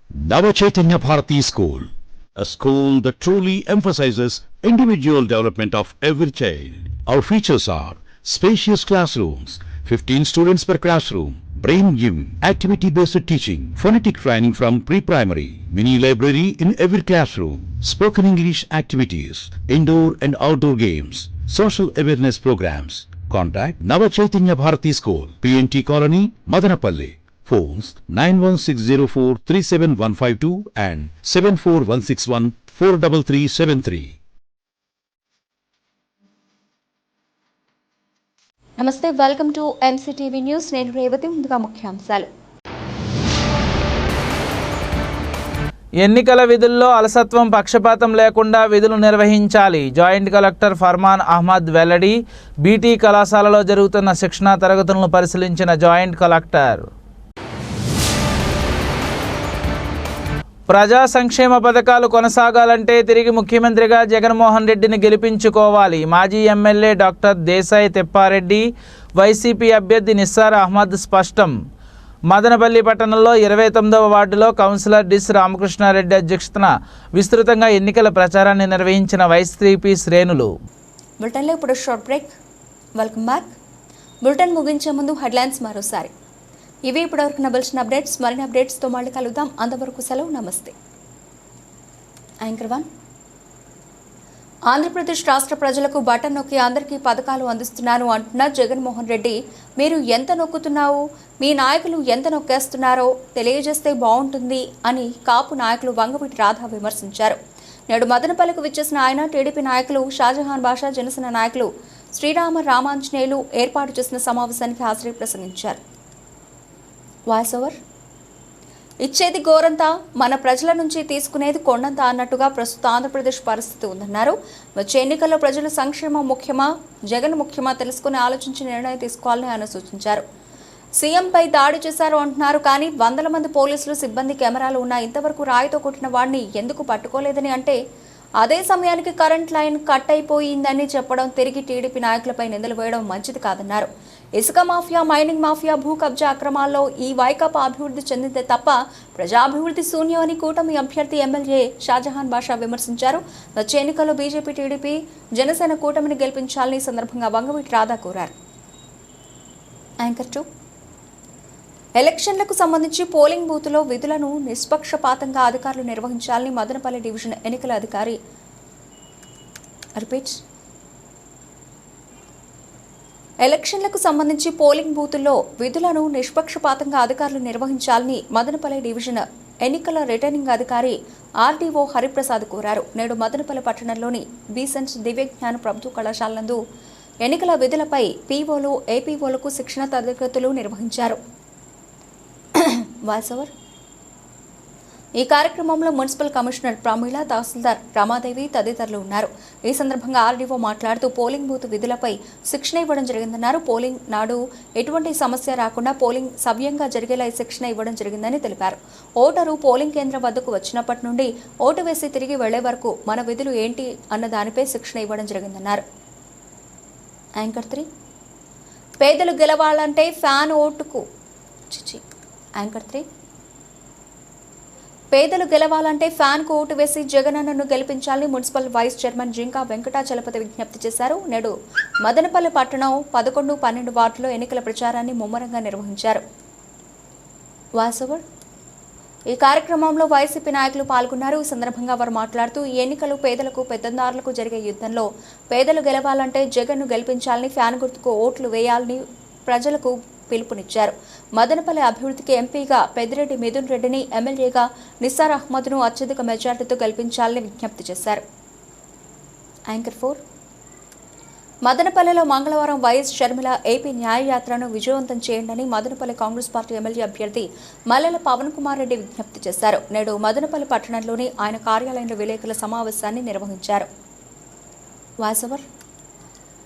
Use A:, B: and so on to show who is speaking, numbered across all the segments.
A: Nava Chaitanya Bharati School, a school that truly emphasizes individual development of every child. Our features are spacious classrooms, 15 students per classroom, brain gym, activity-based teaching, phonetic training from pre-primary, mini library in every classroom, spoken English activities, indoor and outdoor games, social awareness programs. Contact Nava Chaitanya Bharati School, PNT Colony, Madanapalli. Phones 91604-37152 and 74161-43373.
B: నమస్తే, welcome to MCTV news. నేను రేవతి. ముందుగా ముఖ్యాంశాలు.
C: ఎన్నికల విధుల్లో అలసత్వం, పక్షపాతం లేకుండా విధులు నిర్వహించాలి. జాయింట్ కలెక్టర్ ఫర్మాన్ అహ్మద్ వెల్లడి. బీటీ కళాశాలలో జరుగుతున్న శిక్షణా తరగతులను పరిశీలించిన జాయింట్ కలెక్టర్. ప్రజా సంక్షేమ పథకాలు కొనసాగాలంటే తిరిగి ముఖ్యమంత్రిగా జగన్మోహన్ రెడ్డిని గెలిపించుకోవాలి. మాజీ MLA doctor Desai Tippareddy. YCP అభ్యర్థి నిస్సార్ అహ్మద్ స్పష్టం. మదనపల్లి పట్టణంలో 29వ వార్డులో కౌన్సిలర్ డిస్ రామకృష్ణారెడ్డి అధ్యక్షతన విస్తృతంగా ఎన్నికల ప్రచారాన్ని నిర్వహించిన వైసీపీ శ్రేణులు.
B: బులెటిన్లో ఇప్పుడు short break. Welcome back. Bulletin ముగించే ముందు హెడ్లైన్స్ మరోసారి. ఇవి ఇప్పటివరకు నబల్సిన అప్డేట్స్. మరిన్ని అప్డేట్స్తో మళ్ళీ కలుద్దాం. అంతవరకు సెలవు. నమస్తే. యాంకర్ 1. ఆంధ్రప్రదేశ్ రాష్ట్ర ప్రజలకు బటన్ నొక్కి అందరికీ పథకాలు అందిస్తున్నాను అంటున్న జగన్మోహన్ రెడ్డి, మీరు ఎంత నొక్కుతున్నావు, మీ నాయకులు ఎంత నొక్కేస్తున్నారో తెలియజేస్తే బాగుంటుంది అని కాపు నాయకులు వంగవీటి రాధా విమర్శించారు. నేడు మదనపల్లికి విచ్చేసిన ఆయన టీడీపీ నాయకులు షాజహాన్ బాషా, జనసేన నాయకులు శ్రీరామ రామాంజనేయులు ఏర్పాటు చేసిన సమావేశానికి హాజరై ప్రసంగించారు. Voice over. ఇచ్చేది గోరంతా, మన ప్రజల నుంచి తీసుకునేది కొండంతా అన్నట్టుగా ప్రస్తుత ఆంధ్రప్రదేశ్ పరిస్థితి ఉందన్నారు. వచ్చే ఎన్నికల్లో ప్రజల సంక్షేమం ముఖ్యమా, జగన్ ముఖ్యమా తెలుసుకుని ఆలోచించి నిర్ణయం తీసుకోవాలని ఆయన సూచించారు. సీఎంపై దాడి చేశారు అంటున్నారు, కానీ వందల మంది పోలీసులు సిబ్బంది కెమెరాలు ఉన్నా ఇంతవరకు రాయితో కొట్టిన వాడిని ఎందుకు పట్టుకోలేదని అంటే, అదే సమయానికి కరెంట్ లైన్ కట్ అయిపోయిందని చెప్పడం, తిరిగి టీడీపీ నాయకులపై నిందలు వేయడం మంచిది కాదన్నారు. ఇసుక మాఫియా, మైనింగ్ మాఫియా, భూ కబ్జా అక్రమాల్లో ఈ వైకాపా అభివృద్ధి చెందితే తప్ప ప్రజాభివృద్ధి శూన్యం అని కూటమి అభ్యర్థి ఎమ్మెల్యే షాజహాన్ బాషా విమర్శించారు. వచ్చే ఎన్నికల్లో బీజేపీ, టీడీపీ, జనసేన కూటమిని గెలిపించాలని సందర్భంగా వంగవీటి రాధా కోరారు. యాంకర్ 2. ఎలక్షన్లకు సంబంధించి పోలింగ్ బూత్లో విధులను నిష్పక్షపాతంగా అధికారులు నిర్వహించాలని మదనపల్లి డివిజన్ ఎన్నికల అధికారి ఎలక్షన్లకు సంబంధించి పోలింగ్ బూతుల్లో విధులను నిష్పక్షపాతంగా అధికారులు నిర్వహించాలని మదనపల్లి డివిజన్ ఎన్నికల రిటర్నింగ్ అధికారి ఆర్డీఓ హరిప్రసాద్ కోరారు. నేడు మదనపల్లి పట్టణంలోని బీసెంట్ దివ్య జ్ఞాన ప్రభుత్వ కళాశాల నందు ఎన్నికల విధులపై పీఓలు, ఏపీఓలకు శిక్షణ తరగతులు నిర్వహించారు. Voice over. ఈ కార్యక్రమంలో మున్సిపల్ కమిషనర్ ప్రమీల, తహసీల్దార్ రమాదేవి తదితరులు ఉన్నారు. ఈ సందర్భంగా ఆర్డీఓ మాట్లాడుతూ పోలింగ్ బూత్ విధులపై శిక్షణ ఇవ్వడం జరిగిందన్నారు. పోలింగ్ నాడు ఎటువంటి సమస్య రాకుండా పోలింగ్ సవ్యంగా జరిగేలా ఈ శిక్షణ ఇవ్వడం జరిగిందని తెలిపారు. ఓటరు పోలింగ్ కేంద్రం వద్దకు వచ్చినప్పటి నుండి ఓటు వేసి తిరిగి వెళ్లే వరకు మన విధులు ఏంటి అన్న దానిపై శిక్షణ ఇవ్వడం జరిగిందన్నారు. యాంకర్ 3. పేదలు గెలవాలంటే ఫ్యాన్ ఓటుకు యాంకర్ 3. పేదలు గెలవాలంటే ఫ్యాన్కు ఓటు వేసి జగనన్నను గెలిపించాలని municipal vice chairman Jinka Venkatachalapathi విజ్ఞప్తి చేశారు. నేడు మదనపల్లి పట్టణం 11, 12 వార్డులో ఎన్నికల ప్రచారాన్ని ముమ్మరంగా నిర్వహించారు. Voice over. ఈ కార్యక్రమంలో వైసీపీ నాయకులు పాల్గొన్నారు. ఈ సందర్భంగా వారు మాట్లాడుతూ, ఈ ఎన్నికలు పేదలకు, పెత్తందారులకు జరిగే యుద్ధంలో పేదలు గెలవాలంటే జగన్ను గెలిపించాలని, ఫ్యాన్ గుర్తుకు ఓట్లు వేయాలని ప్రజలకు పిలుపునిచ్చారు. మదనపల్లి అభివృద్ధికి ఎంపీగా పెద్దిరెడ్డి మిథున్ రెడ్డిని, ఎమ్మెల్యేగా నిస్సార్ అహ్మద్ను అత్యధిక మెజార్టీతో గెలిపించాలని విజ్ఞప్తి చేశారు. యాంకర్ 4. మదనపల్లిలో మంగళవారం వైఎస్ షర్మిల ఏపీ న్యాయయాత్రను విజయవంతం చేయండి మదనపల్లి కాంగ్రెస్ పార్టీ ఎమ్మెల్యే అభ్యర్థి మల్లెల పవన్ కుమార్ రెడ్డి విజ్ఞప్తి చేశారు. నేడు మదనపల్లి పట్టణంలోని ఆయన కార్యాలయంలో విలేకరుల సమావేశాన్ని నిర్వహించారు. Voice over.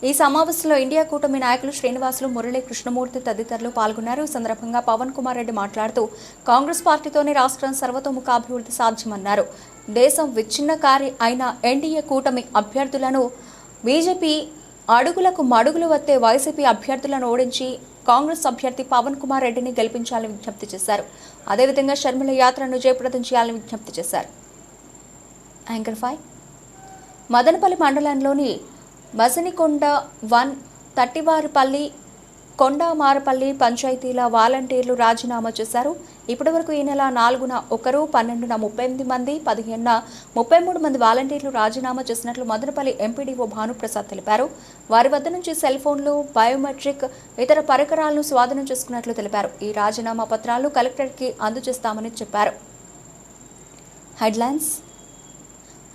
B: ఈ సమావేశంలో ఇండియా కూటమి నాయకులు శ్రీనివాసులు, మురళీ, కృష్ణమూర్తి తదితరులు పాల్గొన్నారు. ఈ సందర్భంగా పవన్ కుమార్ రెడ్డి మాట్లాడుతూ, కాంగ్రెస్ పార్టీతోనే రాష్ట్రం సర్వతోముఖాభివృద్ధి సాధ్యమన్నారు. దేశం విచ్ఛిన్నకారి అయిన ఎన్డీఏ కూటమి అభ్యర్థులను బీజేపీ అడుగులకు మడుగులు వత్తే వైసీపీ అభ్యర్థులను ఓడించి కాంగ్రెస్ అభ్యర్థి పవన్ కుమార్ రెడ్డిని గెలిపించాలని విజ్ఞప్తి చేశారు. అదేవిధంగా షర్మిల యాత్రను జయప్రదం చేయాలని విజ్ఞప్తి చేశారు. యాంకర్ 5 మదనపల్లి మండలంలోని మసనికొండ 1 తట్టివారిపల్లి కొండమారపల్లి పంచాయతీల వాలంటీర్లు రాజీనామా చేశారు. ఇప్పటివరకు ఈ నెల 4న 1, 12న 38 మంది, 15న 33 మంది వాలంటీర్లు రాజీనామా చేసినట్లు మదనపల్లి ఎంపీడీఓ భానుప్రసాద్ తెలిపారు. వారి వద్ద నుంచి సెల్ ఫోన్లు, బయోమెట్రిక్, ఇతర పరికరాలను స్వాధీనం చేసుకున్నట్లు తెలిపారు. ఈ రాజీనామా పత్రాలు కలెక్టర్కి అందజేస్తామని చెప్పారు. హెడ్లైన్స్.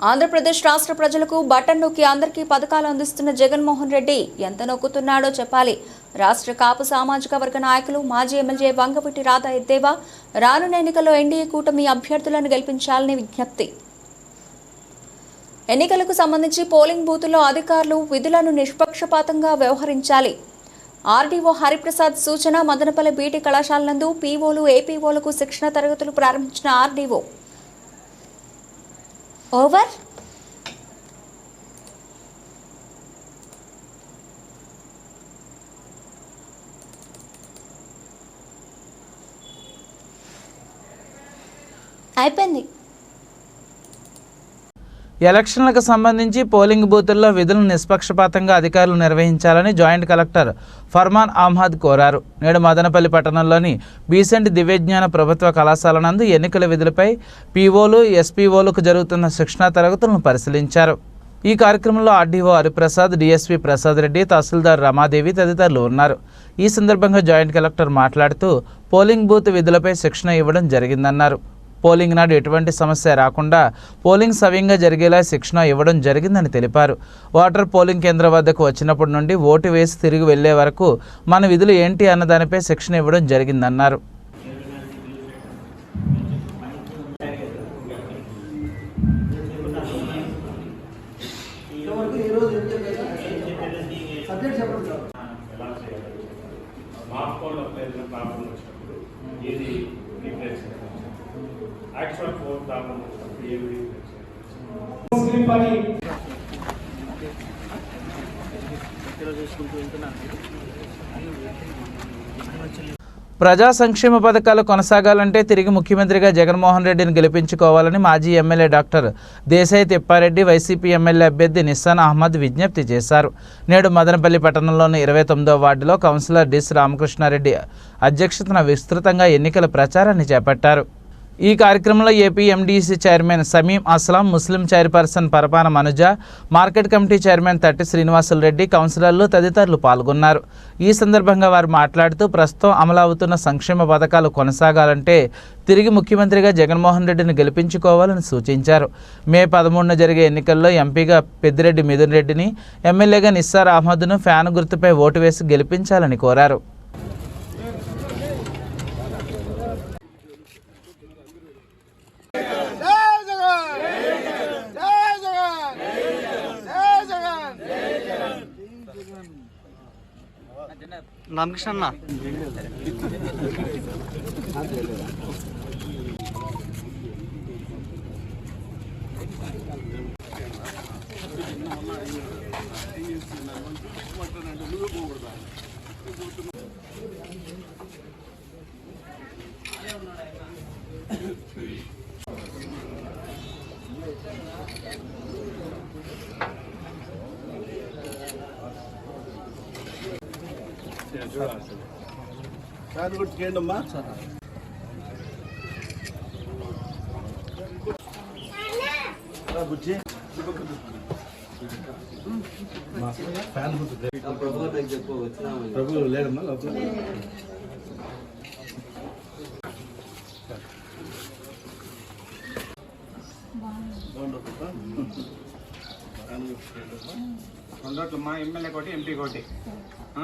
B: ఆంధ్రప్రదేశ్ రాష్ట్ర ప్రజలకు బటన్ నొక్కి అందరికీ పథకాలు అందిస్తున్న జగన్మోహన్ రెడ్డి ఎంత నొక్కుతున్నాడో చెప్పాలి. రాష్ట్ర కాపు సామాజిక వర్గ నాయకులు మాజీ ఎమ్మెల్యే వంగవీటి రాధా ఎద్దేవా రానున్న ఎన్నికల్లో ఎన్డీఏ కూటమి అభ్యర్థులను గెలిపించాలని విజ్ఞప్తి. ఎన్నికలకు సంబంధించి పోలింగ్ బూతుల్లో అధికారులు విధులను నిష్పక్షపాతంగా వ్యవహరించాలి. ఆర్డీఓ హరిప్రసాద్ సూచన. మదనపల్లి బీటీ కళాశాల నందు పీఓలు, ఏపీఓలకు శిక్షణ తరగతులు ప్రారంభించిన ఆర్డీఓ. ఓవర్. అయిపోయింది.
C: ఎలక్షన్లకు సంబంధించి పోలింగ్ బూతుల్లో విధులను నిష్పక్షపాతంగా అధికారులు నిర్వహించాలని జాయింట్ కలెక్టర్ ఫర్మాన్ అహ్మద్ కోరారు. నేడు మదనపల్లి పట్టణంలోని బీసెంట్ దివ్యజ్ఞాన ప్రభుత్వ కళాశాల నందు ఎన్నికల విధులపై పీఓలు, ఎస్పీఓలకు జరుగుతున్న శిక్షణా తరగతులను పరిశీలించారు. ఈ కార్యక్రమంలో ఆర్డీఓ హరిప్రసాద్, డీఎస్పీ ప్రసాద్ రెడ్డి, తహసీల్దార్ రమాదేవి తదితరులు ఉన్నారు. ఈ సందర్భంగా జాయింట్ కలెక్టర్ మాట్లాడుతూ పోలింగ్ బూత్ విధులపై శిక్షణ ఇవ్వడం జరిగిందన్నారు. పోలింగ్ నాడు ఎటువంటి సమస్య రాకుండా పోలింగ్ సవ్యంగా జరిగేలా శిక్షణ ఇవ్వడం జరిగిందని తెలిపారు. ఓటర్ పోలింగ్ కేంద్రం వద్దకు వచ్చినప్పటి నుండి ఓటు వేసి తిరిగి వెళ్లే వరకు మన విధులు ఏంటి అన్న దానిపై శిక్షణ ఇవ్వడం జరిగిందన్నారు. ప్రజా సంక్షేమ పథకాలు కొనసాగాలంటే తిరిగి ముఖ్యమంత్రిగా జగన్మోహన్ రెడ్డిని గెలిపించుకోవాలని మాజీ MLA doctor Desai Tippareddy, YCP MLA అభ్యర్థి నిస్సాన్ అహ్మద్ విజ్ఞప్తి చేశారు. నేడు మదనపల్లి పట్టణంలోని 29వ వార్డులో కౌన్సిలర్ డిస్ రామకృష్ణారెడ్డి అధ్యక్షతన విస్తృతంగా ఎన్నికల ప్రచారాన్ని చేపట్టారు. ఈ కార్యక్రమంలో AP MDC chairman Sameem Aslam, ముస్లిం చైర్పర్సన్ పరపాన మనుజ, మార్కెట్ కమిటీ చైర్మన్ తట్టి శ్రీనివాసులు రెడ్డి, కౌన్సిలర్లు తదితరులు పాల్గొన్నారు. ఈ సందర్భంగా వారు మాట్లాడుతూ ప్రస్తుతం అమలవుతున్న సంక్షేమ పథకాలు కొనసాగాలంటే తిరిగి ముఖ్యమంత్రిగా జగన్మోహన్ రెడ్డిని గెలిపించుకోవాలని సూచించారు. మే 13న జరిగే ఎన్నికల్లో ఎంపీగా పెద్దిరెడ్డి మిథున్ రెడ్డిని, ఎమ్మెల్యేగా నిస్సార్ అహ్మద్ను ఫ్యాన్ గుర్తుపై ఓటు వేసి గెలిపించాలని కోరారు.
D: రామకృష్ణ అన్న
E: ఫ్యాన్ గుర్తు చేయండి అమ్మా. బుజ్జి ఫ్యాన్ గుర్తు ప్రభు లేదమ్మా లోపల.
D: మా ఎమ్మెల్యే కోటి, ఎంపీ కోటి.
E: ఆ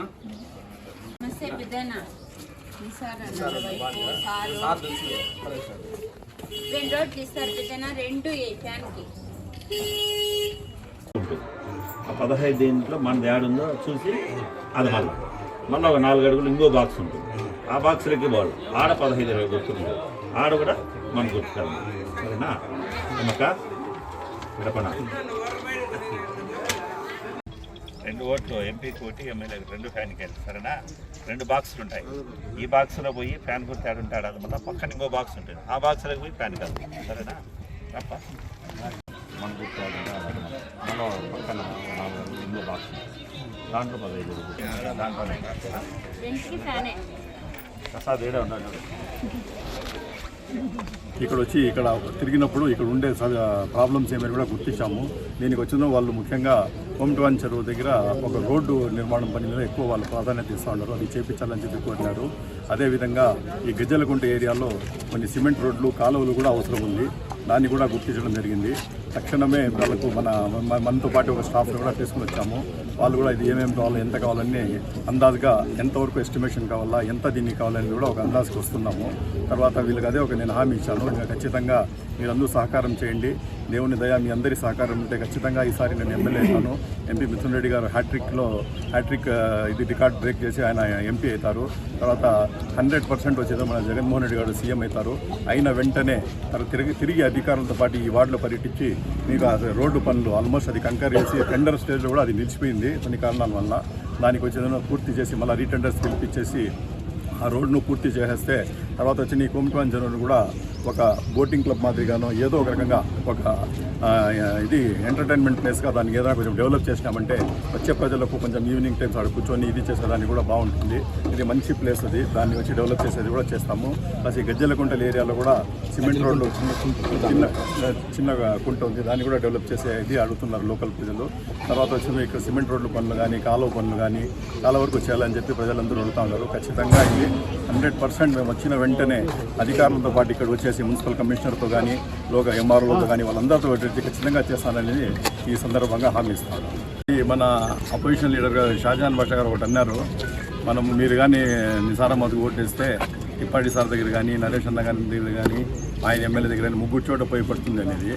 E: 15 దీంట్లో మన యాడ్ ఉందో చూసి అది మళ్ళీ ఒక 4 అడుగులు ఇంకో బాక్స్ ఉంటుంది. ఆ బాక్స్లోకి పోవాలి. ఆడ 15-20 గుర్తుంది. ఆడ కూడా మన గుర్తుకెళ్ళాలి. సరేనా అమ్మక విడపన. 2 ఓట్లు ఎంపీకి ఒకటి ఎమ్మెల్యేకి 2 ఫ్యాన్కి వెళ్ళి సరేనా. 2 బాక్సులు ఉంటాయి. ఈ బాక్స్లో పోయి ఫ్యాన్ గుర్తు ఆడుంటాడు, అది మళ్ళీ పక్కన ఇంకో బాక్స్ ఉంటుంది, ఆ బాక్స్లోకి పోయి ఫ్యాన్ కాదు సరేనా. తప్ప మన గుర్తు ఆడుంటాడు, మళ్ళీ పక్కన ఇంకో బాక్స్ దాంట్లో 15 దాంట్లోనే ప్రసాద్ ఏడే ఉన్నాడు.
F: ఇక్కడ వచ్చి ఇక్కడ తిరిగినప్పుడు ఇక్కడ ఉండే ప్రాబ్లమ్స్ ఏమైనా కూడా గుర్తించాము. దీనికి వచ్చిన వాళ్ళు ముఖ్యంగా కోమటివాన్ చెరువు దగ్గర ఒక రోడ్డు నిర్మాణం పని మీద ఎక్కువ వాళ్ళు ప్రాధాన్యత ఇస్తూ ఉన్నారు. అది చేపించాలని చెప్పి కోరినారు. అదేవిధంగా ఈ గజ్జలకుంట ఏరియాలో కొన్ని సిమెంట్ రోడ్లు కాలువలు కూడా అవసరం ఉంది, దాన్ని కూడా గుర్తించడం జరిగింది. తక్షణమే వాళ్ళకు మనతో పాటు ఒక స్టాఫ్ని కూడా తీసుకుని వచ్చాము. వాళ్ళు కూడా ఇది ఏమేమి కావాలో ఎంత కావాలని అందాజుగా ఎంతవరకు ఎస్టిమేషన్ కావాలా ఎంత దీనికి కావాలని కూడా ఒక అందాజుకి వస్తున్నాము. తర్వాత వీళ్ళకి అదే ఒక నేను హామీ ఇచ్చాను, ఇంకా ఖచ్చితంగా మీరందరూ సహకారం చేయండి. దేవుని దయ మీ అందరి సహకారం ఉంటే ఖచ్చితంగా ఈసారి నేను ఎమ్మెల్యే అవుతాను. ఎంపీ మిథున్ రెడ్డి గారు హ్యాట్రిక్ ఇది రికార్డ్ బ్రేక్ చేసి ఆయన ఎంపీ అవుతారు. తర్వాత 100% వచ్చేదో మన జగన్మోహన్ రెడ్డి గారు సీఎం అవుతారు. అయిన వెంటనే తిరిగి అధికారులతో పాటు ఈ వార్డులో పర్యటించి మీకు రోడ్డు పనులు ఆల్మోస్ట్ అది కంకర్ చేసి టెండర్ స్టేజ్లో కూడా అది నిలిచిపోయింది కొన్ని కారణాల వల్ల. దానికి వచ్చేదో పూర్తి చేసి మళ్ళీ రీటెండర్స్ పిలిపించేసి ఆ రోడ్ను పూర్తి చేసేస్తే తర్వాత వచ్చి నీ కోమటివాన్ చెరువును కూడా ఒక బోటింగ్ క్లబ్ మాదిరిగానో ఏదో ఒక రకంగా ఒక ఇది ఎంటర్టైన్మెంట్ ప్లేస్గా దాన్ని ఏదైనా కొంచెం డెవలప్ చేసినామంటే వచ్చే ప్రజలకు కొంచెం ఈవినింగ్ టైమ్స్ ఆడ కూర్చొని ఇది చేసేదానికి కూడా బాగుంటుంది. ఇది మంచి ప్లేస్ అది, దాన్ని వచ్చి డెవలప్ చేసేది కూడా చేస్తాము. ప్లస్ ఈ గజ్జలకుంట ఏరియాలో కూడా సిమెంట్ రోడ్లు చిన్న కుంట ఉంది, దాన్ని కూడా డెవలప్ చేసేది అడుగుతున్నారు లోకల్ ప్రజలు. తర్వాత వచ్చి ఇక్కడ సిమెంట్ రోడ్లు పనులు కానీ కాలువ పనులు కానీ చాలా వరకు చేయాలని చెప్పి ప్రజలందరూ అడుగుతూ ఉన్నారు. ఖచ్చితంగా ఇది 100% మేము వచ్చిన వెంటనే అధికారులతో పాటు ఇక్కడ వచ్చేసి మున్సిపల్ కమిషనర్తో కానీ ఎంఆర్ఓతో కానీ వాళ్ళందరితో ఖచ్చితంగా చేస్తానని ఈ సందర్భంగా హామీ ఇస్తాను. మన అపోజిషన్ లీడర్ గారు షాజహాన్ బాషా గారు ఒకటి అన్నారు, మీరు కానీ నిసార్ అహ్మద్కు ఓటేస్తే ఇప్పటి సార్ దగ్గర కానీ నరేష్ అన్న గారి దగ్గర కానీ ఆయన ఎమ్మెల్యే దగ్గర కానీ 3 చోట పోయి పడుతుంది అనేది.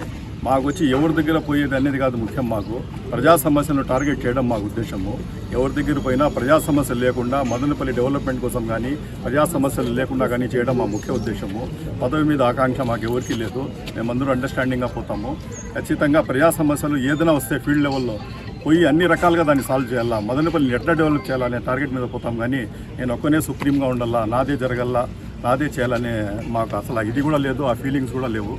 F: మాకు వచ్చి ఎవరి దగ్గర పోయేది అనేది కాదు ముఖ్యం, మాకు ప్రజా సమస్యలను టార్గెట్ చేయడం మా ఉద్దేశము. ఎవరి దగ్గర పోయినా ప్రజా సమస్యలు లేకుండా మదనపల్లి డెవలప్మెంట్ కోసం కానీ ప్రజా సమస్యలు లేకుండా కానీ చేయడం మా ముఖ్య ఉద్దేశము. పదవి మీద ఆకాంక్ష మాకు ఎవరికీ లేదు, మేమందరూ అండర్స్టాండింగ్గా పోతాము. ఖచ్చితంగా ప్రజా సమస్యలు ఏదైనా వస్తే ఫీల్డ్ లెవెల్లో పోయి అన్ని రకాలుగా దాన్ని సాల్వ్ చేయాలా, మదనపల్లిని ఎట్లా డెవలప్ చేయాలనే టార్గెట్ మీద పోతాం. కానీ నేను ఒక్కనే సుప్రీంగా ఉండాలా, నాదే జరగల్లా, నాదే చేయాలనే మాకు అసలు ఇది కూడా లేదు, ఆ ఫీలింగ్స్ కూడా లేవు.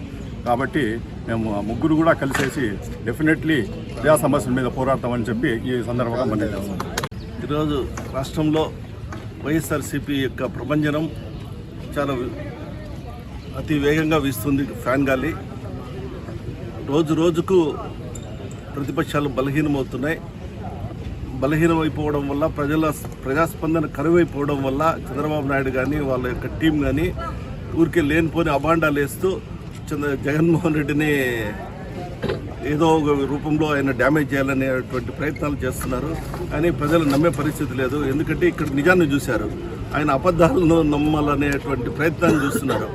F: కాబట్టి మేము ముగ్గురు కూడా కలిసేసి డెఫినెట్లీ ప్రజా సమస్యల మీద పోరాడతామని చెప్పి ఈ సందర్భంగా మనం చేస్తాం.
G: ఈరోజు రాష్ట్రంలో వైఎస్ఆర్సీపీ యొక్క ప్రభంజనం చాలా అతి వేగంగా వీస్తుంది ఫ్యాన్ గాలి. రోజు రోజుకు ప్రతిపక్షాలు బలహీనమవుతున్నాయి. బలహీనమైపోవడం వల్ల ప్రజాస్పందన కరువైపోవడం వల్ల చంద్రబాబు నాయుడు కానీ వాళ్ళ యొక్క టీం కానీ ఊరికే లేనిపోని అభాండాలు వేస్తూ జగన్మోహన్ రెడ్డిని ఏదో ఒక రూపంలో ఆయన డ్యామేజ్ చేయాలనేటువంటి ప్రయత్నాలు చేస్తున్నారు. కానీ ప్రజలు నమ్మే పరిస్థితి లేదు, ఎందుకంటే ఇక్కడ నిజాన్ని చూశారు. ఆయన అబద్ధాలను నమ్మాలనేటువంటి ప్రయత్నాన్ని చూస్తున్నారు.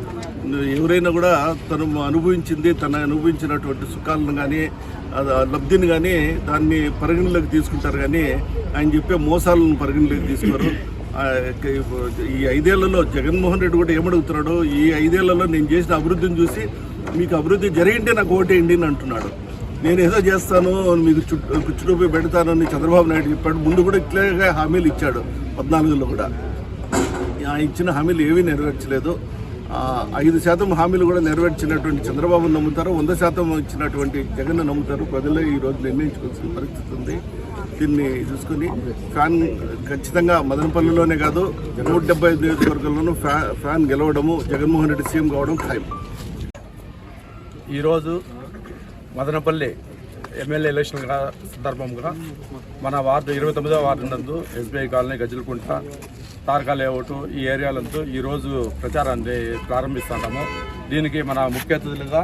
G: ఎవరైనా కూడా తను అనుభవించినటువంటి సుఖాలను కానీ లబ్ధిని కానీ దాన్ని పరిగణలోకి తీసుకుంటారు, కానీ ఆయన చెప్పే మోసాలను పరిగణలోకి తీసుకోరు. ఈ 5 ఏళ్లలో జగన్మోహన్ రెడ్డి కూడా ఏమడుగుతున్నాడు, ఈ 5 ఏళ్లలో నేను చేసిన అభివృద్ధిని చూసి మీకు అభివృద్ధి జరిగింటే నాకు ఓటేయండి అని అంటున్నాడు. నేను ఏదో చేస్తాను మీకు చుట్టూ పెడతానని చంద్రబాబు నాయుడు చెప్పాడు. ముందు కూడా ఇట్లాగే హామీలు ఇచ్చాడు 14లో కూడా. ఇచ్చిన హామీలు ఏవీ నెరవేర్చలేదు. 5% హామీలు కూడా నెరవేర్చినటువంటి చంద్రబాబు నమ్ముతారు, 100% ఇచ్చినటువంటి జగన్ నమ్ముతారు. ప్రజలు ఈ రోజు నిర్ణయించుకోవాల్సిన పరిస్థితి ఉంది. దీన్ని చూసుకుని ఫ్యాన్ ఖచ్చితంగా మదనపల్లిలోనే కాదు 175 నియోజకవర్గాల్లోనూ ఫ్యాన్ గెలవడము, జగన్మోహన్ రెడ్డి సీఎం కావడం ఖాయం.
F: ఈరోజు మదనపల్లి ఎమ్మెల్యే ఎలక్షన్ సందర్భంగా మన వార్డు 29వ వార్డు నందు ఎస్బీఐ కాలనీ, గజ్జలకుంట, తారకా లేఅవుట్ ఈ ఏరియాలందు ఈరోజు ప్రచారాన్ని ప్రారంభిస్తున్నాము. దీనికి మన ముఖ్య అతిథులుగా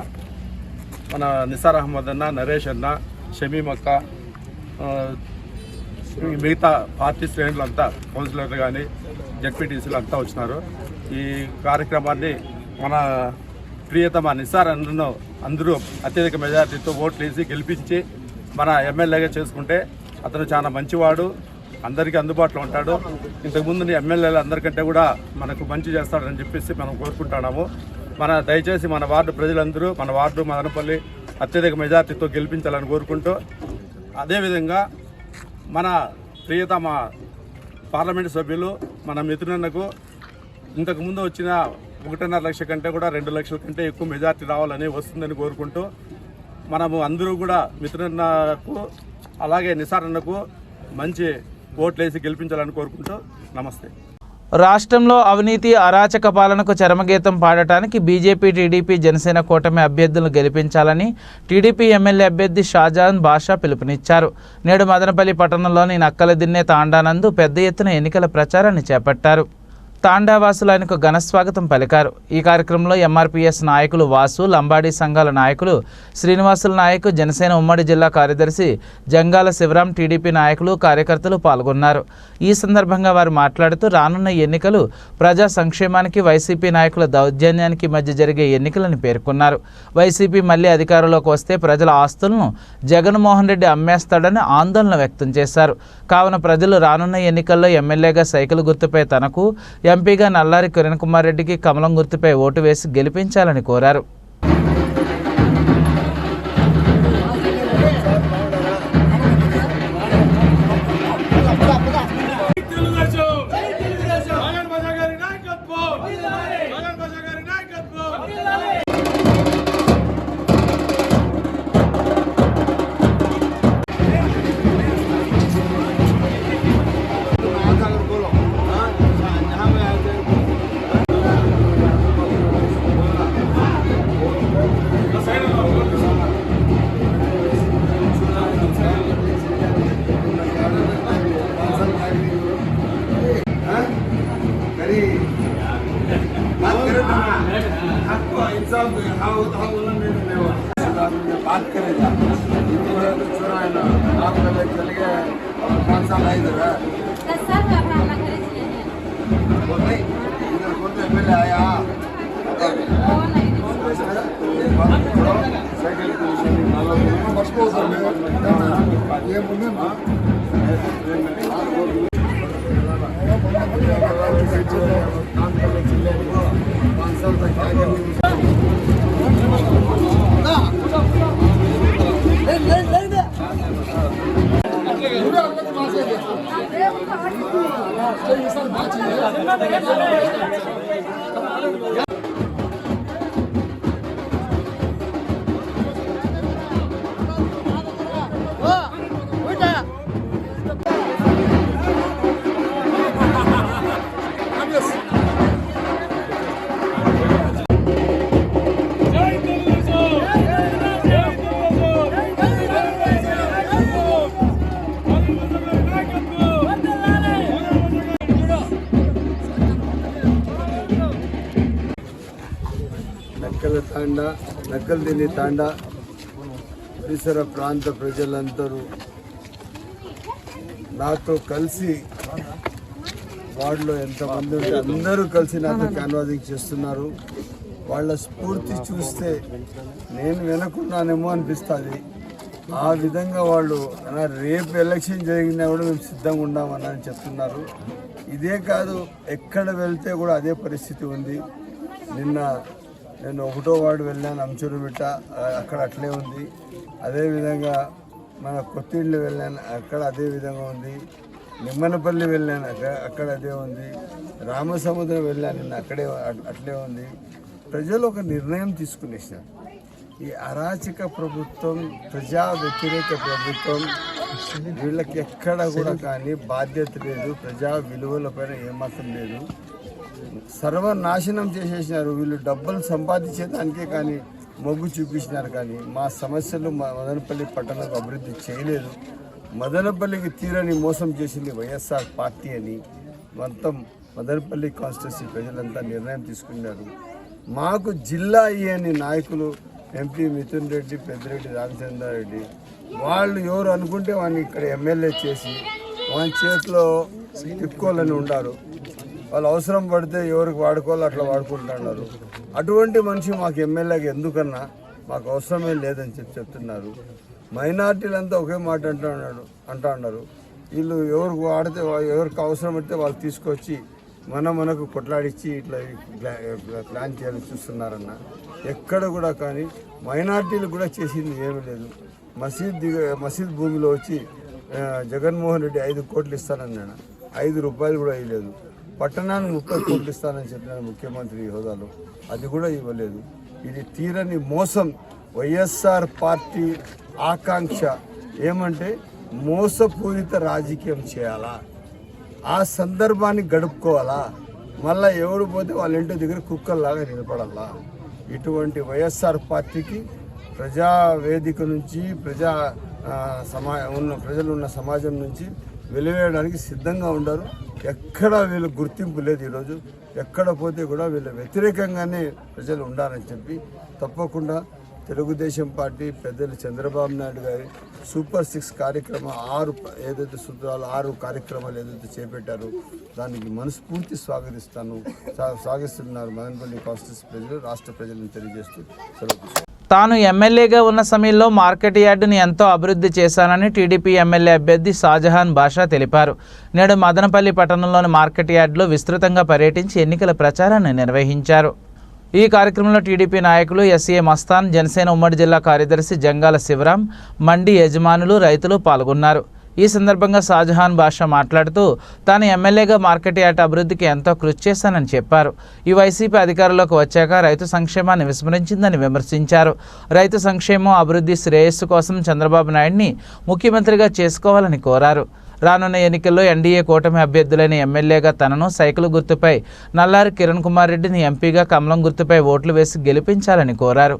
F: మన నిసార్ అహ్మద్ అన్న, నరేష్ అన్న, షమీమ్ అక్క, మిగతా పార్టీ శ్రేణులంతా కౌన్సిలర్లు కానీ జడ్పీటీసీలు అంతా వచ్చినారు. ఈ కార్యక్రమాన్ని మన ప్రియతమ నిసార్ అన్నను అందరూ అత్యధిక మెజార్టీతో ఓట్లు వేసి గెలిపించి మన ఎమ్మెల్యేగా చేసుకుంటే అతను చాలా మంచివాడు, అందరికీ అందుబాటులో ఉంటాడు. ఇంతకుముందు ఎమ్మెల్యేలు అందరికంటే కూడా మనకు మంచి చేస్తాడని చెప్పేసి మనం కోరుకుంటున్నాము. దయచేసి మన వార్డు ప్రజలందరూ మన వార్డు మదనపల్లి అత్యధిక మెజార్టీతో గెలిపించాలని కోరుకుంటూ, అదేవిధంగా మన ప్రియతమ పార్లమెంటు సభ్యులు మన మిత్రునకు ఇంతకుముందు వచ్చిన 1.5 లక్షల కంటే కూడా 2 లక్షల కంటే ఎక్కువ మెజార్టీ రావాలని వస్తుందని కోరుకుంటూ మనము అందరూ కూడా మిత్రునకు అలాగే నిసార్ అన్నకు మంచి ఓట్లేసి గెలిపించాలని కోరుకుంటూ నమస్తే.
C: రాష్ట్రంలో అవినీతి అరాచక పాలనకు చరమగీతం పాడటానికి బీజేపీ, టీడీపీ, జనసేన కూటమి అభ్యర్థులను గెలిపించాలని టీడీపీ ఎమ్మెల్యే అభ్యర్థి షాజహాన్ బాషా పిలుపునిచ్చారు. నేడు మదనపల్లి పట్టణంలోని నక్కలదిన్నె తాండానందు పెద్ద ఎత్తున ఎన్నికల ప్రచారాన్ని చేపట్టారు. తాండావాసులు ఆయనకు ఘనస్వాగతం పలికారు. ఈ కార్యక్రమంలో ఎంఆర్పీఎస్ నాయకులు వాసు, లంబాడీ సంఘాల నాయకులు శ్రీనివాసుల నాయక్, జనసేన ఉమ్మడి జిల్లా కార్యదర్శి జంగాల శివరాం, టీడీపీ నాయకులు, కార్యకర్తలు పాల్గొన్నారు. ఈ సందర్భంగా వారు మాట్లాడుతూ రానున్న ఎన్నికలు ప్రజా సంక్షేమానికి, వైసీపీ నాయకుల దౌర్జన్యానికి మధ్య జరిగే ఎన్నికలని పేర్కొన్నారు. వైసీపీ మళ్లీ అధికారంలోకి వస్తే ప్రజల ఆస్తులను జగన్మోహన్ రెడ్డి అమ్మేస్తాడని ఆందోళన వ్యక్తం చేశారు. కావున ప్రజలు రానున్న ఎన్నికల్లో ఎమ్మెల్యేగా సైకిల్ గుర్తుపై తనకు, ఎంపీగా నల్లారి కిరణ్ కుమార్ రెడ్డికి కమలం గుర్తుపై ఓటు వేసి గెలిపించాలని కోరారు.
H: बात करेगा आप चले गए 5 साल आई इधर कौन तो एमएलए आया साइकिल बस ये मुझे माँ काम करने चले 5 साल तक నక్కలదిన్నె తాండా పరిసర ప్రాంత ప్రజలందరూ నాతో కలిసి వార్డులో ఎంతమంది ఉంటే అందరూ కలిసి నాతో క్యాన్వాసింగ్ చేస్తున్నారు. వాళ్ళ స్ఫూర్తి చూస్తే నేను వెనకున్నానేమో అనిపిస్తుంది. ఆ విధంగా వాళ్ళు రేపు ఎలక్షన్ జరిగినా కూడా మేము సిద్ధంగా ఉన్నామని చెప్తున్నారు. ఇదే కాదు, ఎక్కడ వెళ్తే కూడా అదే పరిస్థితి ఉంది. నిన్న నేను 1వ వార్డు వెళ్ళాను, అంచూరుమిట్ట, అక్కడ అట్లే ఉంది. అదేవిధంగా మన కొత్తిళ్ళు వెళ్ళాను, అక్కడ అదే విధంగా ఉంది. నిమ్మనపల్లి వెళ్ళాను, అక్కడ అదే ఉంది. రామసముద్రం వెళ్ళాను, నిన్న అక్కడే అట్లే ఉంది. ప్రజలు ఒక నిర్ణయం తీసుకునేసారు. ఈ అరాచక ప్రభుత్వం, ప్రజా వ్యతిరేక ప్రభుత్వం, వీళ్ళకి ఎక్కడ కూడా కానీ బాధ్యత లేదు, ప్రజా విలువలపైన ఏమాత్రం లేదు. సర్వనాశనం చేసేసినారు. వీళ్ళు డబ్బులు సంపాదించేదానికే కానీ మొగ్గు చూపించినారు. కానీ మా సమస్యలు మదనపల్లి పట్టణంలో అభివృద్ధి చేయలేదు. మదనపల్లికి తీరని మోసం చేసింది వైఎస్ఆర్ పార్టీ అని మొత్తం మదనపల్లి కాన్స్టిట్యూన్సీ ప్రజలంతా నిర్ణయం తీసుకున్నారు. మాకు జిల్లా అని నాయకులు ఎంపీ మిథున్ రెడ్డి, పెద్దిరెడ్డి రామచంద్రారెడ్డి, వాళ్ళు ఎవరు అనుకుంటే వాడిని ఇక్కడ ఎమ్మెల్యే చేసి వాని చేతిలో తిప్పుకోవాలని ఉండారు. వాళ్ళు అవసరం పడితే ఎవరికి వాడుకోవాలో అట్లా వాడుకుంటున్నారు. అటువంటి మనిషి మాకు ఎమ్మెల్యేగా ఎందుకన్నా మాకు అవసరమే లేదని చెప్తున్నారు. మైనార్టీలంతా ఒకే మాట అంటా ఉన్నారు. వీళ్ళు ఎవరికి వాడితే, ఎవరికి అవసరం పడితే వాళ్ళు తీసుకొచ్చి మనకు కొట్లాడిచ్చి ఇట్లా ప్లాన్ చేయాలని చూస్తున్నారన్న. ఎక్కడ కూడా కానీ మైనార్టీలు కూడా చేసింది ఏమీ లేదు. మసీద్ భూమిలో వచ్చి జగన్మోహన్ రెడ్డి 5 కోట్లు ఇస్తానన్నాడు, 5 రూపాయలు కూడా ఇవ్వలేదు. పట్టణానికి 30 కోట్లు ఇస్తానని చెప్పిన ముఖ్యమంత్రి హోదాలో అది కూడా ఇవ్వలేదు. ఇది తీరని మోసం. వైఎస్ఆర్ పార్టీ ఆకాంక్ష ఏమంటే మోసపూరిత రాజకీయం చేయాలా, ఆ సందర్భాన్ని గడుపుకోవాలా, మళ్ళీ ఎవరు పోతే వాళ్ళ ఇంటి దగ్గర కుక్కల్లాగా నిలబడాలా. ఇటువంటి వైఎస్ఆర్ పార్టీకి ప్రజావేదిక నుంచి ప్రజలు ఉన్న సమాజం నుంచి వెలివేయడానికి సిద్ధంగా ఉన్నారు. ఎక్కడ వీళ్ళ గుర్తింపు లేదు. ఈరోజు ఎక్కడ పోతే కూడా వీళ్ళ వ్యతిరేకంగానే ప్రజలు ఉండాలని చెప్పి తప్పకుండా తెలుగుదేశం పార్టీ పెద్దలు చంద్రబాబు నాయుడు గారి సూపర్ 6 కార్యక్రమం 6 ఏదైతే సూత్రాలు 6 కార్యక్రమాలు ఏదైతే చేపట్టారో దానికి మనస్ఫూర్తి స్వాగతిస్తున్నారు మదనపల్లి కాన్స్టిట్యూన్సీ ప్రజలు, రాష్ట్ర ప్రజలను తెలియజేస్తూ సెలవు.
C: తాను ఎమ్మెల్యేగా ఉన్న సమయంలో మార్కెట్ యార్డుని ఎంతో అభివృద్ధి చేశానని టీడీపీ ఎమ్మెల్యే అభ్యర్థి షాజహాన్ బాషా తెలిపారు. నేడు మదనపల్లి పట్టణంలోని మార్కెట్ యార్డులో విస్తృతంగా పర్యటించి ఎన్నికల ప్రచారాన్ని నిర్వహించారు. ఈ కార్యక్రమంలో టీడీపీ నాయకులు ఎస్ఏ మస్తాన్, జనసేన ఉమ్మడి జిల్లా కార్యదర్శి జంగాల శివరాం, మండి యజమానులు, రైతులు పాల్గొన్నారు. ఈ సందర్భంగా షాజహాన్ బాషా మాట్లాడుతూ తాను ఎమ్మెల్యేగా మార్కెట్ యార్డ్ అభివృద్ధికి ఎంతో కృషి చేశానని చెప్పారు. ఈ వైసీపీ అధికారంలోకి వచ్చాక రైతు సంక్షేమాన్ని విస్మరించిందని విమర్శించారు. రైతు సంక్షేమం, అభివృద్ధి, శ్రేయస్సు కోసం చంద్రబాబు నాయుడిని ముఖ్యమంత్రిగా చేసుకోవాలని కోరారు. రానున్న ఎన్నికల్లో ఎన్డీఏ కూటమి అభ్యర్థులైన ఎమ్మెల్యేగా తనను సైకిల్ గుర్తుపై నల్లారి కిరణ్ కుమార్ రెడ్డిని, ఎంపీగా కమలం గుర్తుపై ఓట్లు వేసి గెలిపించాలని కోరారు.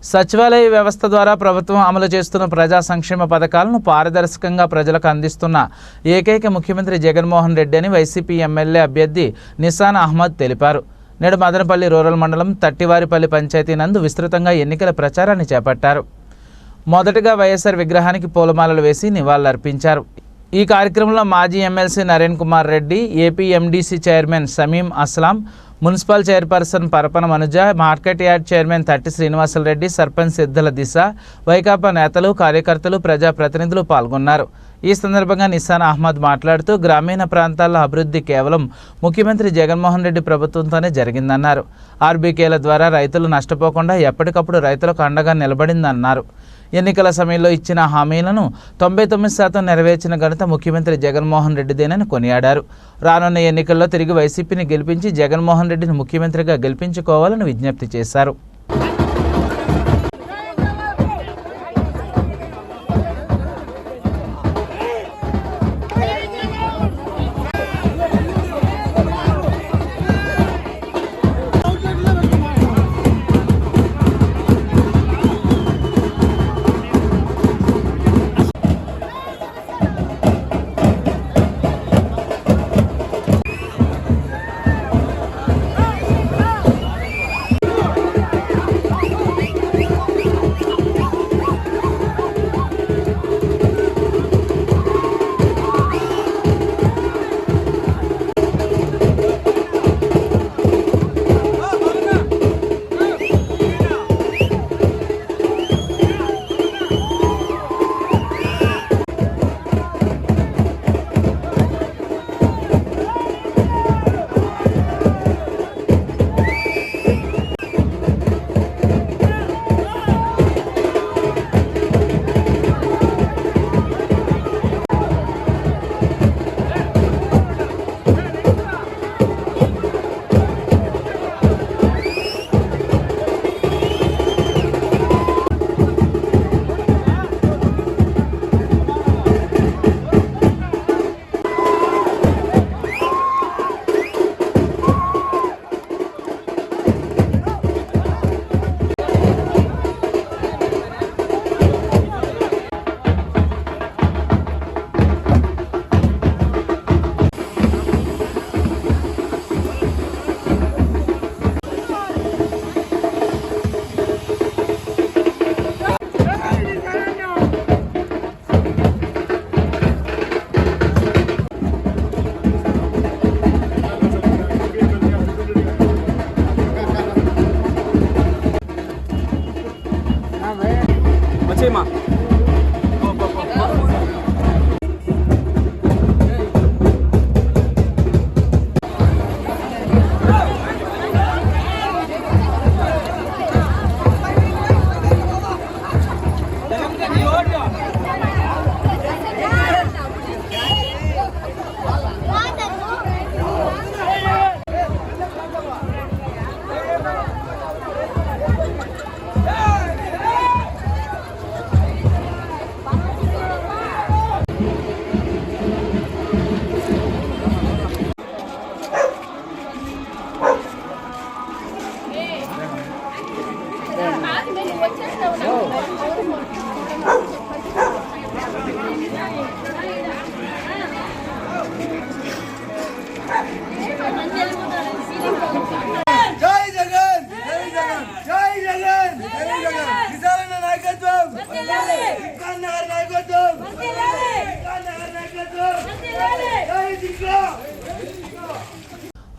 C: సచివాలయ వ్యవస్థ ద్వారా ప్రభుత్వం అమలు చేస్తున్న ప్రజా సంక్షేమ పథకాలను పారదర్శకంగా ప్రజలకు అందిస్తున్న ఏకైక ముఖ్యమంత్రి జగన్మోహన్ రెడ్డి అని వైసీపీ ఎమ్మెల్యే అభ్యర్థి నిసాన్ అహ్మద్ తెలిపారు. నేడు మదనపల్లి రూరల్ మండలం తట్టివారిపల్లి పంచాయతీ నందు విస్తృతంగా ఎన్నికల ప్రచారాన్ని చేపట్టారు. మొదటగా వైఎస్ఆర్ విగ్రహానికి పూలమాలలు వేసి నివాళులర్పించారు. ఈ కార్యక్రమంలో మాజీ MLC Naren Kumar Reddy, AP MDC chairman Sameem Aslam, municipal chairperson Parapana Manuja, market yard chairman Tatti Srinivasareddy, sarpanch సిద్ధల దిశ, వైకాపా నేతలు, కార్యకర్తలు, ప్రజాప్రతినిధులు పాల్గొన్నారు. ఈ సందర్భంగా నిసాన్ అహ్మద్ మాట్లాడుతూ గ్రామీణ ప్రాంతాల్లో అభివృద్ధి కేవలం ముఖ్యమంత్రి జగన్మోహన్ రెడ్డి ప్రభుత్వంతోనే జరిగిందన్నారు. ఆర్బీకేల ద్వారా రైతులు నష్టపోకుండా ఎప్పటికప్పుడు రైతులకు అండగా నిలబడిందన్నారు. ఎన్నికల సమయంలో ఇచ్చిన హామీలను 99% నెరవేర్చిన ఘనత ముఖ్యమంత్రి జగన్మోహన్ రెడ్డిదేనని కొనియాడారు. రానున్న ఎన్నికల్లో తిరిగి వైసీపీని గెలిపించి జగన్మోహన్ రెడ్డిని ముఖ్యమంత్రిగా గెలిపించుకోవాలని విజ్ఞప్తి చేశారు.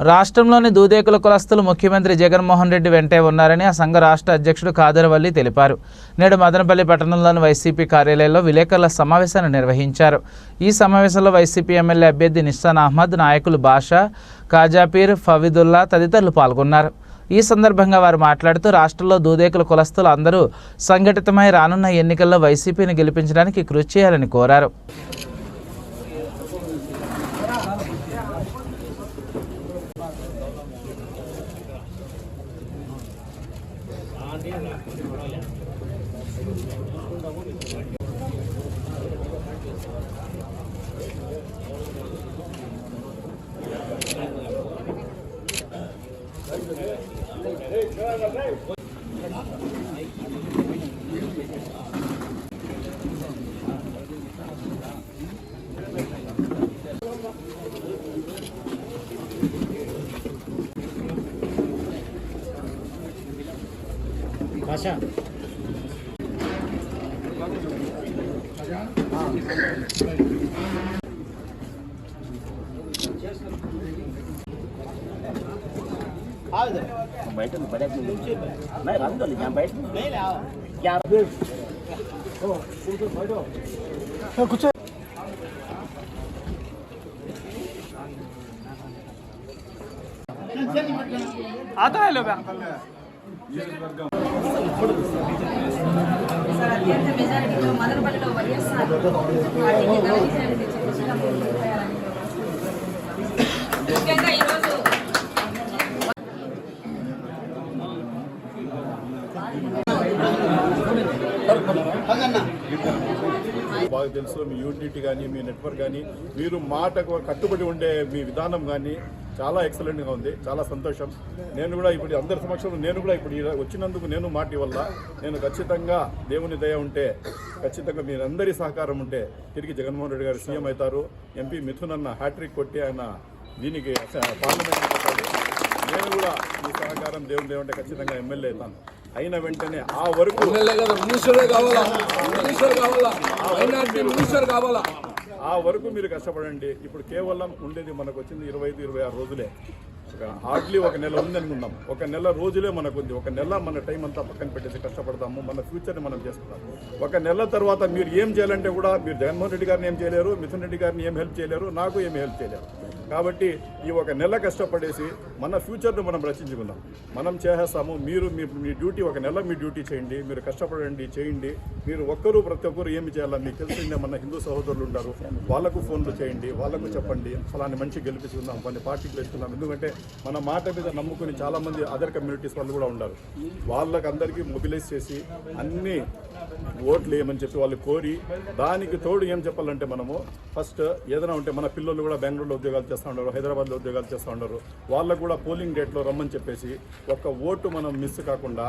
C: రాష్ట్రంలోని దూదేకుల కులస్తులు ముఖ్యమంత్రి జగన్మోహన్ రెడ్డి వెంటే ఉన్నారని ఆ సంఘ రాష్ట్ర అధ్యక్షుడు ఖాదర్వల్లి తెలిపారు. నేడు మదనపల్లి పట్టణంలోని వైసీపీ కార్యాలయంలో విలేకరుల సమావేశాన్ని నిర్వహించారు. ఈ సమావేశంలో వైసీపీ ఎమ్మెల్యే అభ్యర్థి నిస్సాన్ అహ్మద్, నాయకులు బాషా, కాజాపీర్, ఫవీదుల్లా తదితరులు పాల్గొన్నారు. ఈ సందర్భంగా వారు మాట్లాడుతూ రాష్ట్రంలో దూదేకుల కులస్తులు అందరూ సంఘటితమై రానున్న ఎన్నికల్లో వైసీపీని గెలిపించడానికి కృషి చేయాలని కోరారు.
D: आता है लोग
F: బాగా తెలుసు మీ యూనిటీ కానీ మీ నెట్వర్క్ కానీ మీరు మాటకు కట్టుబడి ఉండే మీ విధానం కానీ చాలా ఎక్సలెంట్గా ఉంది. చాలా సంతోషం. నేను కూడా ఇప్పుడు అందరి సమక్షంలో నేను కూడా ఇప్పుడు వచ్చినందుకు నేను మాట వల్ల నేను ఖచ్చితంగా దేవుని దయ ఉంటే ఖచ్చితంగా మీరందరి సహకారం ఉంటే తిరిగి జగన్మోహన్ రెడ్డి గారు సీఎం అవుతారు. ఎంపీ మిథున్ అన్న హ్యాట్రిక్ కొట్టి ఆయన దీనికి పార్లమెంట్ అవుతాడు. నేను కూడా మీ సహకారం దేవుని ఉంటే ఖచ్చితంగా ఎమ్మెల్యే అవుతాను. అయిన వెంటనే ఆ వరకు ఆ వరకు మీరు కష్టపడండి. ఇప్పుడు కేవలం ఉండేది మనకు వచ్చింది 25-26 రోజులే. హార్డ్లీ ఒక నెల ఉంది అనుకుందాం. ఒక నెల రోజులే మనకు ఉంది. ఒక నెల మన టైం అంతా పక్కన పెట్టేసి కష్టపడతాము. మన ఫ్యూచర్ని మనం చేసుకుంటాము. ఒక నెల తర్వాత మీరు ఏం చేయాలంటే కూడా మీరు జగన్మోహన్ రెడ్డి గారిని ఏం చేయలేరు, మిథున్ రెడ్డి గారిని ఏం హెల్ప్ చేయలేరు, నాకు ఏమి హెల్ప్ చేయలేరు. కాబట్టి ఈ ఒక నెల కష్టపడేసి మన ఫ్యూచర్ను మనం రచించుకుందాం. మనం చేసేస్తాము. మీరు మీ డ్యూటీ ఒక నెల మీ డ్యూటీ చేయండి. మీరు కష్టపడండి, చేయండి. మీరు ప్రతి ఒక్కరు ఏమి చేయాలా మీకు తెలిసిందే. మన హిందూ సహోదరులు ఉంటారు, వాళ్ళకు ఫోన్లు చేయండి, వాళ్ళకు చెప్పండి. ఫలాన్ని మంచి గెలిపించుకుందాం, కొన్ని పార్టీకి వేసుకుందాం. ఎందుకంటే మన మాట మీద నమ్ముకుని చాలామంది అదర్ కమ్యూనిటీస్ వాళ్ళు కూడా ఉన్నారు. వాళ్ళకి అందరికీ మొబిలైజ్ చేసి అన్ని ఓట్లు వేయమని చెప్పి వాళ్ళు కోరి, దానికి తోడు ఏం చెప్పాలంటే మనము ఫస్ట్ ఏదైనా ఉంటే మన పిల్లలు కూడా బెంగళూరులో ఉద్యోగాలు చేస్తూ ఉన్నారు, హైదరాబాద్లో ఉద్యోగాలు చేస్తూ ఉన్నారు. వాళ్ళకు కూడా పోలింగ్ డేట్లో రమ్మని చెప్పేసి ఒక్క ఓటు మనం మిస్ కాకుండా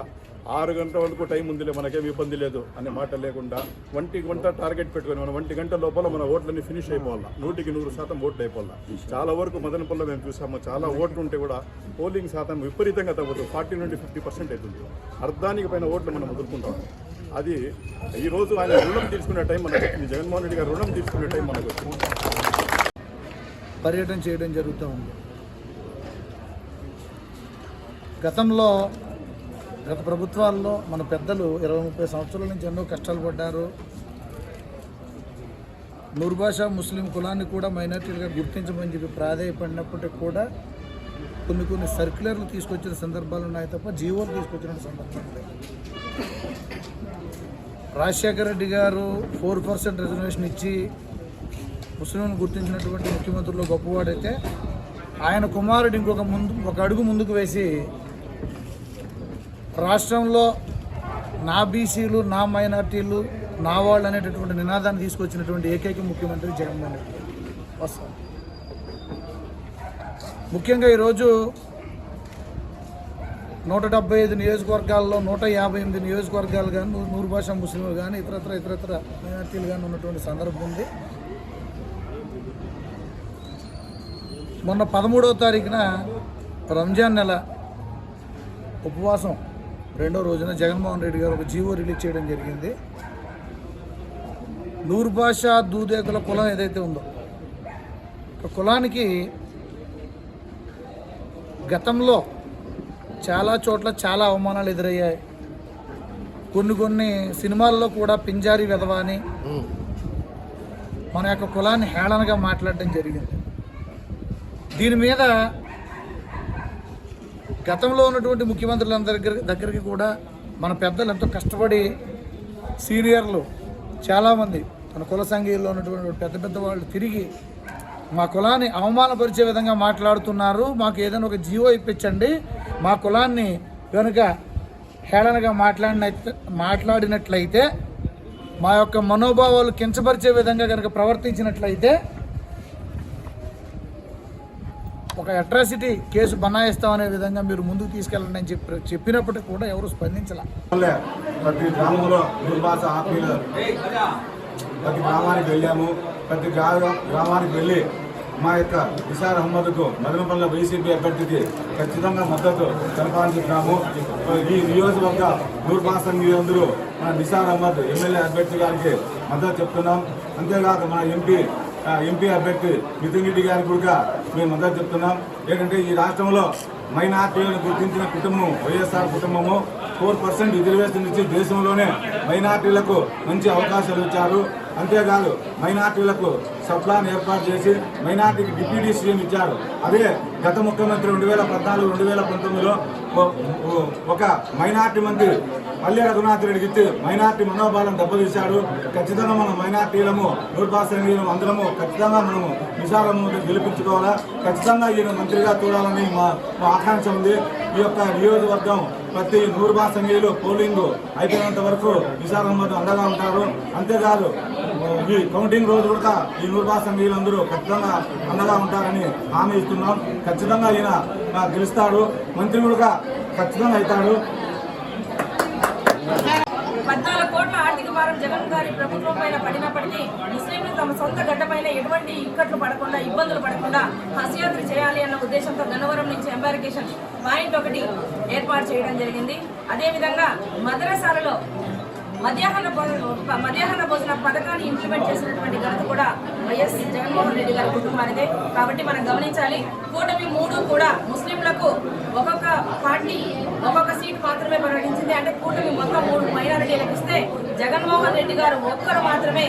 F: 6 గంటల వరకు టైం ఉందిలే మనకేం ఇబ్బంది లేదు అనే మాట లేకుండా 1 గంట టార్గెట్ పెట్టుకొని మనం 1 గంట లోపల మన ఓట్లన్నీ ఫినిష్ అయిపోవాలి. 100% ఓట్లు అయిపోవాలి. చాలా వరకు మదనపల్లిలో మేము చూసాము, చాలా ఓట్లు ఉంటే కూడా పోలింగ్ శాతం విపరీతంగా తగ్గుతుంది. 40 నుండి 50% అవుతుంది. అర్ధానికి పైన ఓట్లు మనం వదులుకుంటాం. అది ఈరోజు ఆయన రుణం తీసుకునే టైం మనకు వచ్చింది. జగన్మోహన్ రెడ్డి గారు రుణం తీసుకునే టైం మనకు వచ్చింది.
I: పర్యటన చేయడం జరుగుతూ ఉంది. గత ప్రభుత్వాల్లో మన పెద్దలు 20-30 సంవత్సరాల నుంచి ఎన్నో కష్టాలు పడ్డారు. నూర్బాషా ముస్లిం కులాన్ని కూడా మైనార్టీలుగా గుర్తించమని చెప్పి ప్రాధాయపడినప్పటికీ కూడా కొన్ని సర్క్యులర్లు తీసుకొచ్చిన సందర్భాలు ఉన్నాయి తప్ప జీవోలు తీసుకొచ్చిన సందర్భాలు లేదు. రాజశేఖర రెడ్డి గారు 4% రిజర్వేషన్ ఇచ్చి ముస్లింలను గుర్తించినటువంటి ముఖ్యమంత్రుల్లో గొప్పవాడైతే ఆయన కుమారుడు ఒక అడుగు ముందుకు వేసి రాష్ట్రంలో నా బీసీలు, నా మైనార్టీలు, నా వాళ్ళు అనేటటువంటి నినాదాన్ని తీసుకొచ్చినటువంటి ఏకైక ముఖ్యమంత్రి జగన్మోహన్ రెడ్డి వస్తారు. ముఖ్యంగా ఈరోజు 175 నియోజకవర్గాల్లో 158 నియోజకవర్గాలు కానీ నూర్బాషా ముస్లింలు కానీ ఇతరత్ర మైనార్టీలు కానీ ఉన్నటువంటి సందర్భం ఉంది. మొన్న 13వ తారీఖున రంజాన్ నెల ఉపవాసం 2వ రోజున జగన్మోహన్ రెడ్డి గారు ఒక జీవో రిలీజ్ చేయడం జరిగింది. నూర్భాష దూదేకుల కులం ఏదైతే ఉందో, కులానికి గతంలో చాలా చోట్ల చాలా అవమానాలు ఎదురయ్యాయి. కొన్ని సినిమాల్లో కూడా పింజారీ వెధవ అని మన యొక్క కులాన్ని హేళనగా మాట్లాడడం జరిగింది. దీని మీద గతంలో ఉన్నటువంటి ముఖ్యమంత్రులందరి దగ్గరికి కూడా మన పెద్దలు ఎంతో కష్టపడి సీనియర్లు చాలామంది మన కుల సంఘీయుల్లో ఉన్నటువంటి పెద్ద వాళ్ళు తిరిగి మా కులాన్ని అవమానపరిచే విధంగా మాట్లాడుతున్నారు, మాకు ఏదైనా ఒక జీవో ఇప్పించండి, మా కులాన్ని కనుక హేళనగా మాట్లాడినట్లయితే, మా యొక్క మనోభావాలు కించపరిచే విధంగా కనుక ప్రవర్తించినట్లయితే ఒక అట్రాసిటీ కేసు బనాయిస్తామనే విధంగా మీరు ముందుకు తీసుకెళ్ళండి అని చెప్పినప్పటికీ కూడా ఎవరు స్పందించాల.
F: ప్రతి గ్రామంలో దుర్భాష ఆపీలు ప్రతి గ్రామానికి వెళ్ళాము. ప్రతి గ్రామానికి వెళ్ళి మా యొక్క నిసార్ అహ్మద్కు మదనపల్లి వైసీపీ అభ్యర్థికి ఖచ్చితంగా మద్దతు తెలపాలని చెప్పినాము. ఈ నియోజకవర్గ దుర్భాష అందరూ మన నిసార్ అహ్మద్ ఎమ్మెల్యే అభ్యర్థి గారికి మద్దతు చెప్తున్నాం. అంతేకాక మన ఎంపీ అభ్యర్థి నితిన్ రెడ్డి గారికి కూడా మేము మద్దతు చెప్తున్నాం. ఏంటంటే ఈ రాష్ట్రంలో మైనార్టీలను గుర్తించిన కుటుంబం వైఎస్ఆర్ కుటుంబము. 4% రిజర్వేషన్ ఇచ్చి దేశంలోనే మైనార్టీలకు మంచి అవకాశాలు ఇచ్చారు. అంతేకాదు మైనార్టీలకు సప్లాన్ ఏర్పాటు చేసి మైనార్టీకి డిప్యూటీ సీఎం ఇచ్చారు. అదే గత ముఖ్యమంత్రి 2014-2019లో ఒక మైనార్టీ మంత్రి పల్లె రఘునాథ్ రెడ్డికి ఇచ్చి మైనార్టీ మనోభావం దెబ్బతీశాడు. ఖచ్చితంగా మనం మైనార్టీలము నూర్భాషణీయులము అందరము ఖచ్చితంగా మనము నిసారము గెలిపించుకోవాలా. ఖచ్చితంగా ఈయన మంత్రిగా చూడాలని మా ఆకాంక్ష ఉంది. ఈ యొక్క నియోజకవర్గం ప్రతి నూర్భాషణీయులు పోలింగ్ అయిపోయినంత వరకు నిసార్ అహ్మద్ అండగా ఉంటారు. అంతేకాదు ఈ కౌంటింగ్ రోజు కూడా ఈ నూర్భాషణీయులందరూ ఖచ్చితంగా అండగా ఉంటారని హామీ ఇస్తున్నాం. ఖచ్చితంగా ఈయన గెలుస్తాడు, మంత్రి కూడా ఖచ్చితంగా అవుతాడు.
J: 14 కోట్ల ఆర్థిక భారం జగన్ గారి ప్రభుత్వం పైన పడినప్పటికీ ముస్లింలు తమ సొంత గడ్డపైన ఎటువంటి ఇక్కట్లు పడకుండా ఇబ్బందులు పడకుండా హజ్యాత్ర చేయాలి అన్న ఉద్దేశంతో గన్నవరం నుంచి ఎంబార్కేషన్ పాయింట్ 1 ఏర్పాటు చేయడం జరిగింది. అదేవిధంగా మద్రసాలలో మధ్యాహ్న భోజన పథకాన్ని ఇంప్లిమెంట్ చేసినటువంటి ఘనత కూడా వైఎస్ జగన్మోహన్ రెడ్డి గారి కుటుంబానిదే. కాబట్టి మనం గమనించాలి, కూటమి 3 కూడా ముస్లింలకు ఒక్కొక్క పార్టీ ఒక్కొక్క సీట్ మాత్రమే ప్రకటించింది. అంటే కూటమి మొత్తం 3 మైనారిటీలకు ఇస్తే జగన్మోహన్ రెడ్డి గారు ఒక్కరు మాత్రమే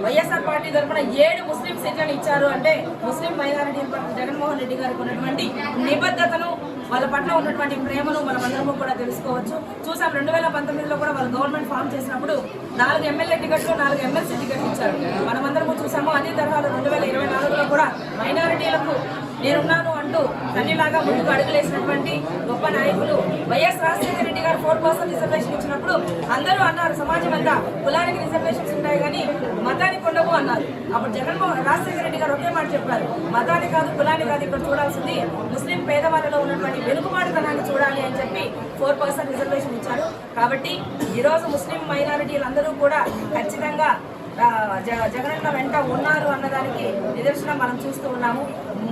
J: వైఎస్ఆర్ పార్టీ తరఫున 7 ముస్లిం సీట్లను ఇచ్చారు. అంటే ముస్లిం మైనారిటీల పట్ల జగన్మోహన్ రెడ్డి గారికి ఉన్నటువంటి నిబద్ధతను, వాళ్ళ పట్ల ఉన్నటువంటి ప్రేమను మనమందరము కూడా తెలుసుకోవచ్చు. చూసాం 2019లో కూడా వాళ్ళు గవర్నమెంట్ ఫామ్ చేసినప్పుడు 4 ఎమ్మెల్యే టికెట్లు 4 ఎమ్మెల్సీ టికెట్లు ఇచ్చారు. మనమందరము చూసాము. అదే తరహాలో 2024లో కూడా మైనారిటీలకు నేనున్నాను అంటూ తల్లిలాగా ముందుకు అడుగులేసినటువంటి గొప్ప నాయకులు వైఎస్ రాజశేఖర రెడ్డి గారు 4% రిజర్వేషన్ ఇచ్చినప్పుడు అందరూ అన్నారు, సమాజం అంతా కులానికి రిజర్వేషన్స్ ఉంటాయి కానీ మతానికి ఉండవు అన్నారు. అప్పుడు రాజశేఖర రెడ్డి గారు ఒకే మాట చెప్పారు, మతాన్ని కాదు కులాన్ని కాదు ఇక్కడ చూడాల్సింది ముస్లిం పేదవాళ్ళలో ఉన్నటువంటి వెనుకబాటుతనాన్ని చూడాలి అని చెప్పి 4% రిజర్వేషన్ ఇచ్చారు. కాబట్టి ఈరోజు ముస్లిం మైనారిటీలందరూ కూడా ఖచ్చితంగా జగనన్న వెంట ఉన్నారు అన్నదానికి నిదర్శనం మనం చూస్తూ ఉన్నాము.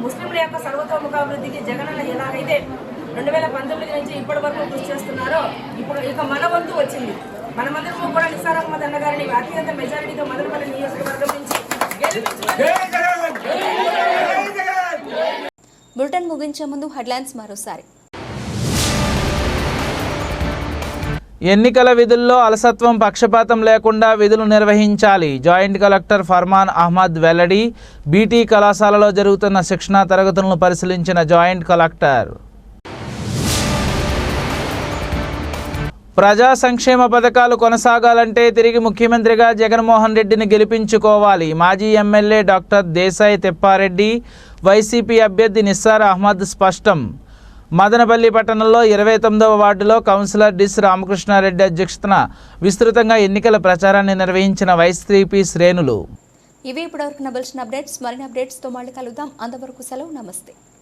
J: ముస్లింల యొక్క సర్వతోముఖాభివృద్ధికి జగనన్న ఎలాగైతే 2019 నుంచి ఇప్పటి వరకు కృషి చేస్తున్నారో ఇక మన వంతు వచ్చింది. మనమందరం కూడా నిసార్ అహ్మద్ అన్న గారిని అత్యంత మెజారిటీతో మదనపల్లి నియోజకవర్గం నుంచి
B: బులెటిన్ ముగించే ముందు హెడ్లైన్స్ మరోసారి.
C: ఎన్నికల విధుల్లో అలసత్వం, పక్షపాతం లేకుండా విధులు నిర్వహించాలి. జాయింట్ కలెక్టర్ ఫర్మాన్ అహ్మద్ వెల్లడి. బీటీ కళాశాలలో జరుగుతున్న శిక్షణా తరగతులను పరిశీలించిన జాయింట్ కలెక్టర్. ప్రజా సంక్షేమ పథకాలు కొనసాగాలంటే తిరిగి ముఖ్యమంత్రిగా జగన్మోహన్ రెడ్డిని గెలిపించుకోవాలి. మాజీ ఎమ్మెల్యే డాక్టర్ దేశాయ్ తెప్పారెడ్డి. వైసీపీ అభ్యర్థి నిస్సార్ అహ్మద్ స్పష్టం. మదనపల్లి పట్టణంలో 29వ వార్డులో కౌన్సిలర్ డిస్ రామకృష్ణారెడ్డి అధ్యక్షతన విస్తృతంగా ఎన్నికల ప్రచారాన్ని నిర్వహించిన వైసీపీ శ్రేణులు.
B: ఇవి ఇప్పటివరకు నబల్సిన అప్డేట్స్. మరిన్ని అప్డేట్స్తో మళ్ళీ కలుద్దాం. అంతవరకు సెలవు, నమస్తే.